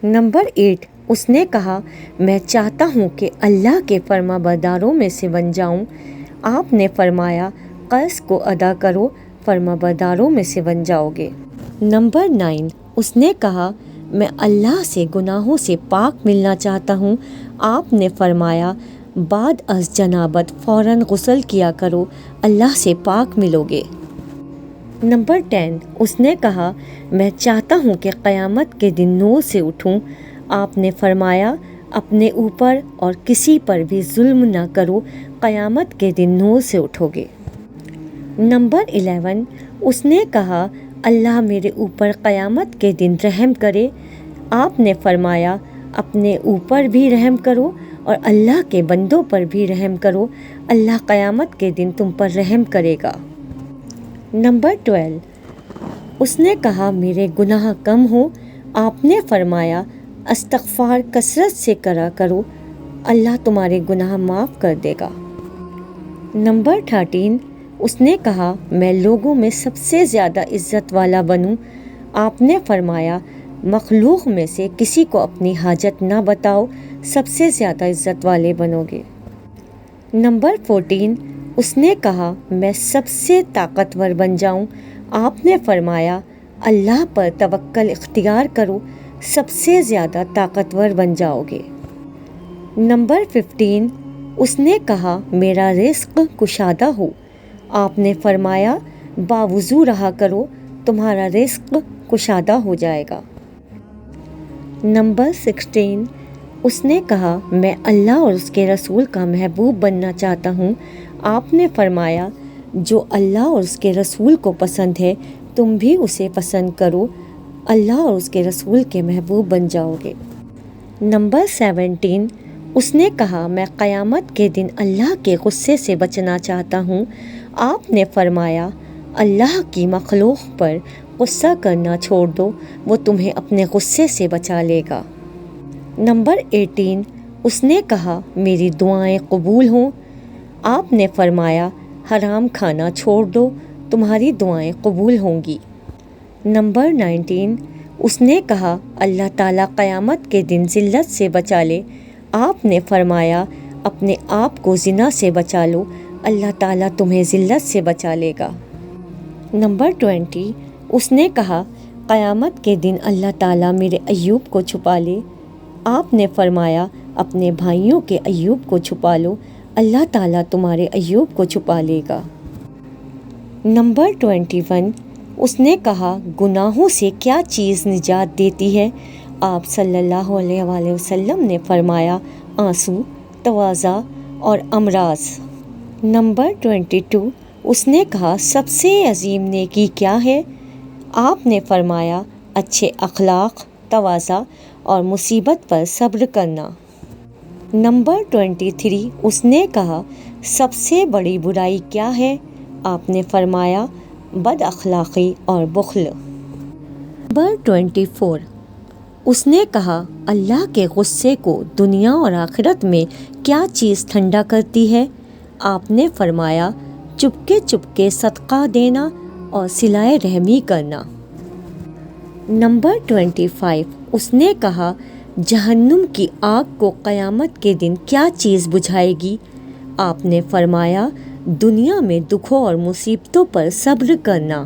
Number 8 اس نے کہا میں چاہتا ہوں کہ اللہ کے فرما برداروں میں سے بن جاؤں۔ آپ نے فرمایا قرض کو ادا کرو، فرما برداروں میں سے بن جاؤ گے۔ نمبر 9 اس نے کہا میں اللہ سے گناہوں سے پاک ملنا چاہتا ہوں۔ آپ نے فرمایا بعد از جنابت فوراً غسل کیا کرو، اللہ سے پاک ملو گے۔ نمبر 10 اس نے کہا میں چاہتا ہوں کہ قیامت کے دن نور سے اٹھوں۔ آپ نے فرمایا اپنے اوپر اور کسی پر بھی ظلم نہ کرو، قیامت کے دن نور سے اٹھو گے۔ نمبر 11 اس نے کہا اللہ میرے اوپر قیامت کے دن رحم کرے۔ آپ نے فرمایا اپنے اوپر بھی رحم کرو اور اللہ کے بندوں پر بھی رحم کرو، اللہ قیامت کے دن تم پر رحم کرے گا۔ نمبر 12 اس نے کہا میرے گناہ کم ہو۔ آپ نے فرمایا استغفار کثرت سے کرا کرو، اللہ تمہارے گناہ معاف کر دے گا۔ نمبر 13 اس نے کہا میں لوگوں میں سب سے زیادہ عزت والا بنوں۔ آپ نے فرمایا مخلوق میں سے کسی کو اپنی حاجت نہ بتاؤ، سب سے زیادہ عزت والے بنو گے۔ نمبر 14 اس نے کہا میں سب سے طاقتور بن جاؤں۔ آپ نے فرمایا اللہ پر توکل اختیار کرو، سب سے زیادہ طاقتور بن جاؤ گے۔ نمبر 15 اس نے کہا میرا رزق کشادہ ہو۔ آپ نے فرمایا باوضو رہا کرو، تمہارا رزق کشادہ ہو جائے گا۔ نمبر 16 اس نے کہا میں اللہ اور اس کے رسول کا محبوب بننا چاہتا ہوں۔ آپ نے فرمایا جو اللہ اور اس کے رسول کو پسند ہے تم بھی اسے پسند کرو، اللہ اور اس کے رسول کے محبوب بن جاؤ گے۔ نمبر 17 اس نے کہا میں قیامت کے دن اللہ کے غصے سے بچنا چاہتا ہوں۔ آپ نے فرمایا اللہ کی مخلوق پر غصہ کرنا چھوڑ دو، وہ تمہیں اپنے غصے سے بچا لے گا۔ نمبر 18 اس نے کہا میری دعائیں قبول ہوں۔ آپ نے فرمایا حرام کھانا چھوڑ دو، تمہاری دعائیں قبول ہوں گی۔ نمبر 19 اس نے کہا اللہ تعالیٰ قیامت کے دن ذلت سے بچا لے۔ آپ نے فرمایا اپنے آپ کو زنا سے بچا لو، اللہ تعالیٰ تمہیں ذلت سے بچا لے گا۔ نمبر 20 اس نے کہا قیامت کے دن اللہ تعالیٰ میرے ایوب کو چھپا لے۔ آپ نے فرمایا اپنے بھائیوں کے ایوب کو چھپا لو، اللہ تعالیٰ تمہارے ایوب کو چھپا لے گا۔ نمبر 21 اس نے کہا گناہوں سے کیا چیز نجات دیتی ہے؟ آپ صلی اللہ علیہ وآلہ وسلم نے فرمایا آنسو، تواضع اور امراض۔ نمبر 22 اس نے کہا سب سے عظیم نیکی کیا ہے؟ آپ نے فرمایا اچھے اخلاق، تواضع اور مصیبت پر صبر کرنا۔ نمبر 23 اس نے کہا سب سے بڑی برائی کیا ہے؟ آپ نے فرمایا بد اخلاقی اور بخل۔ نمبر 24 اس نے کہا اللہ کے غصے کو دنیا اور آخرت میں کیا چیز ٹھنڈا کرتی ہے؟ آپ نے فرمایا چپکے چپکے صدقہ دینا اور صلہ رحمی کرنا۔ نمبر 25 اس نے کہا جہنم کی آگ کو قیامت کے دن کیا چیز بجھائے گی؟ آپ نے فرمایا دنیا میں دکھوں اور مصیبتوں پر صبر کرنا۔